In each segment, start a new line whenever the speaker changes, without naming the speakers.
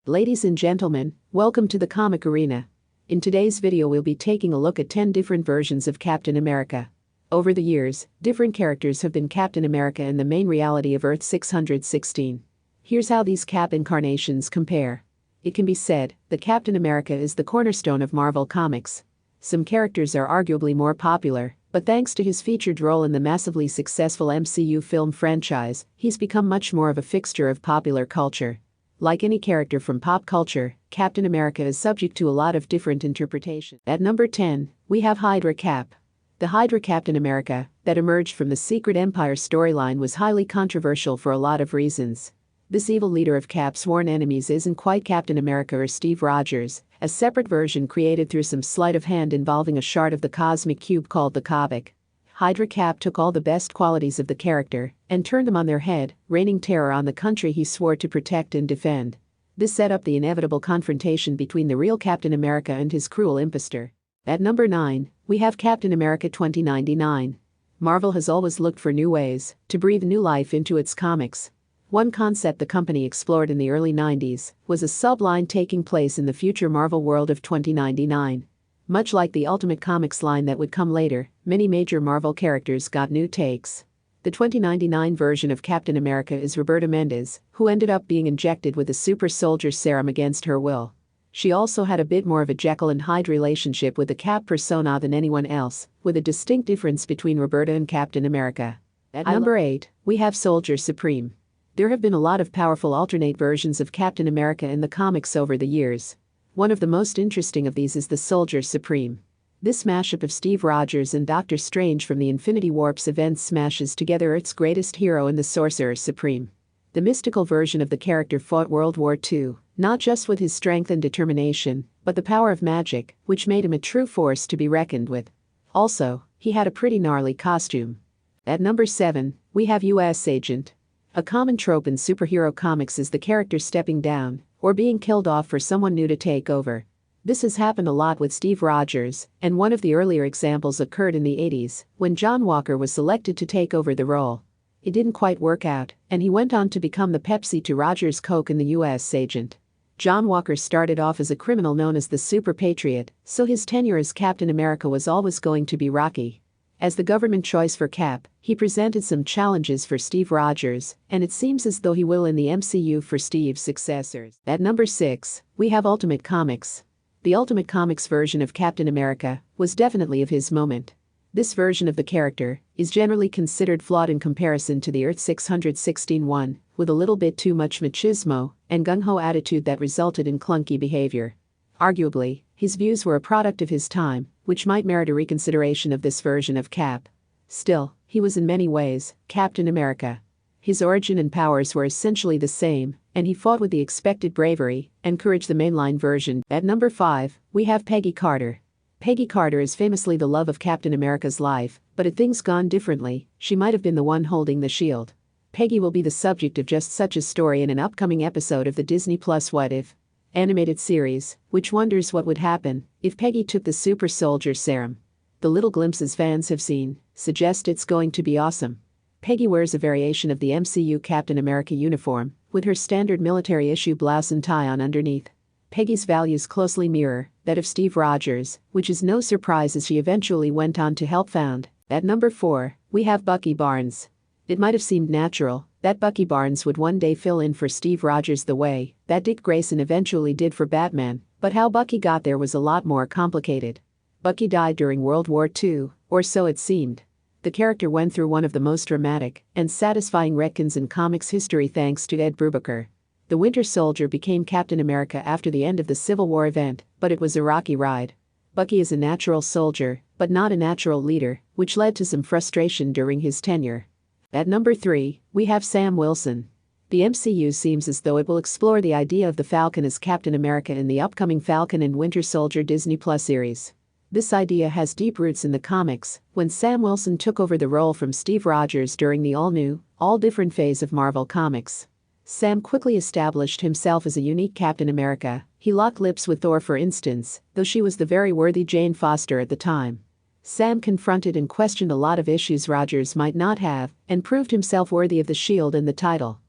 Ladies and gentlemen, welcome to the Comic Arena. In today's video we'll be taking a look at 10 different versions of Captain America. Over the years, different characters have been Captain America in the main reality of Earth 616. Here's how these Cap incarnations compare. It can be said that Captain America is the cornerstone of Marvel Comics. Some characters are arguably more popular, but thanks to his featured role in the massively successful MCU film franchise, he's become much more of a fixture of popular culture. Like any character from pop culture, Captain America is subject to a lot of different interpretations. At number 10, we have Hydra Cap. The Hydra Captain America that emerged from the Secret Empire storyline was highly controversial for a lot of reasons. This evil leader of Cap's sworn enemies isn't quite Captain America or Steve Rogers, a separate version created through some sleight of hand involving a shard of the cosmic cube called the Comic. Hydra Cap took all the best qualities of the character and turned them on their head, raining terror on the country he swore to protect and defend. This set up the inevitable confrontation between the real Captain America and his cruel impostor. At number 9, we have Captain America 2099. Marvel has always looked for new ways to breathe new life into its comics. One concept the company explored in the early 90s was a subline taking place in the future Marvel world of 2099. Much like the Ultimate Comics line that would come later, many major Marvel characters got new takes. The 2099 version of Captain America is Roberta Mendez, who ended up being injected with a super soldier serum against her will. She also had a bit more of a Jekyll and Hyde relationship with the Cap persona than anyone else, with a distinct difference between Roberta and Captain America. At number 8, we have Soldier Supreme. There have been a lot of powerful alternate versions of Captain America in the comics over the years. One of the most interesting of these is the Soldier Supreme. This mashup of Steve Rogers and Doctor Strange from the Infinity Warp's events smashes together Earth's greatest hero in the Sorcerer Supreme. The mystical version of the character fought World War II, not just with his strength and determination, but the power of magic, which made him a true force to be reckoned with. Also, he had a pretty gnarly costume. At number 7, we have U.S. Agent. A common trope in superhero comics is the character stepping down or being killed off for someone new to take over. This has happened a lot with Steve Rogers, and one of the earlier examples occurred in the 80s when John Walker was selected to take over the role. It didn't quite work out, and he went on to become the Pepsi to Rogers' Coke in the U.S. Agent. John Walker started off as a criminal known as the Super Patriot, so his tenure as Captain America was always going to be rocky. As the government choice for Cap, he presented some challenges for Steve Rogers, and it seems as though he will in the MCU for Steve's successors. At number 6, we have Ultimate Comics. The Ultimate Comics version of Captain America was definitely of his moment. This version of the character is generally considered flawed in comparison to the Earth 616 one, with a little bit too much machismo and gung-ho attitude that resulted in clunky behavior. Arguably, his views were a product of his time, which might merit a reconsideration of this version of Cap. Still, he was in many ways Captain America. His origin and powers were essentially the same, and he fought with the expected bravery and courage the mainline version. At number 5, we have Peggy Carter. Peggy Carter is famously the love of Captain America's life, but had things gone differently, she might have been the one holding the shield. Peggy will be the subject of just such a story in an upcoming episode of the Disney Plus What If animated series, which wonders what would happen if Peggy took the super soldier serum. The little glimpses fans have seen suggest it's going to be awesome. Peggy wears a variation of the MCU Captain America uniform, with her standard military issue blouse and tie on underneath. Peggy's values closely mirror that of Steve Rogers, which is no surprise as she eventually went on to help found. At number 4, we have Bucky Barnes. It might have seemed natural that Bucky Barnes would one day fill in for Steve Rogers the way that Dick Grayson eventually did for Batman, but how Bucky got there was a lot more complicated. Bucky died during World War II, or so it seemed. The character went through one of the most dramatic and satisfying retcons in comics history thanks to Ed Brubaker. The Winter Soldier became Captain America after the end of the Civil War event, but it was a rocky ride. Bucky is a natural soldier, but not a natural leader, which led to some frustration during his tenure. At number 3, we have Sam Wilson. The MCU seems as though it will explore the idea of the Falcon as Captain America in the upcoming Falcon and Winter Soldier Disney Plus series. This idea has deep roots in the comics, when Sam Wilson took over the role from Steve Rogers during the all-new, all-different phase of Marvel Comics. Sam quickly established himself as a unique Captain America. He locked lips with Thor, for instance, though she was the very worthy Jane Foster at the time. Sam confronted and questioned a lot of issues Rogers might not have, and proved himself worthy of the shield and the title.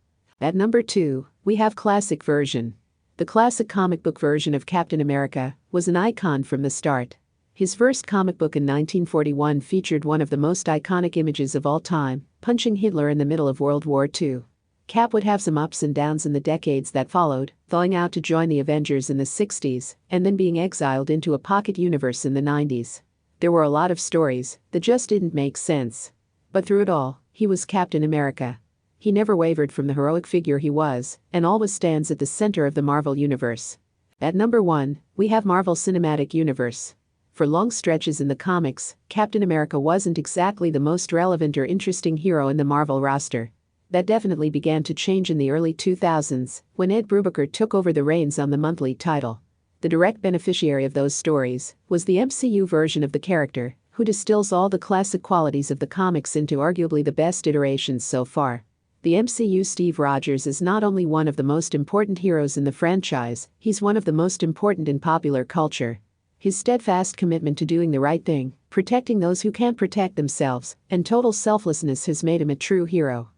At number 2, we have Classic Version. The classic comic book version of Captain America was an icon from the start. His first comic book in 1941 featured one of the most iconic images of all time, punching Hitler in the middle of World War II. Cap would have some ups and downs in the decades that followed, thawing out to join the Avengers in the 60s, and then being exiled into a pocket universe in the 90s. There were a lot of stories that just didn't make sense. But through it all, he was Captain America. He never wavered from the heroic figure he was, and always stands at the center of the Marvel Universe. At number 1, we have Marvel Cinematic Universe. For long stretches in the comics, Captain America wasn't exactly the most relevant or interesting hero in the Marvel roster. That definitely began to change in the early 2000s, when Ed Brubaker took over the reins on the monthly title. The direct beneficiary of those stories was the MCU version of the character, who distills all the classic qualities of the comics into arguably the best iterations so far. The MCU Steve Rogers is not only one of the most important heroes in the franchise, he's one of the most important in popular culture. His steadfast commitment to doing the right thing, protecting those who can't protect themselves, and total selflessness has made him a true hero.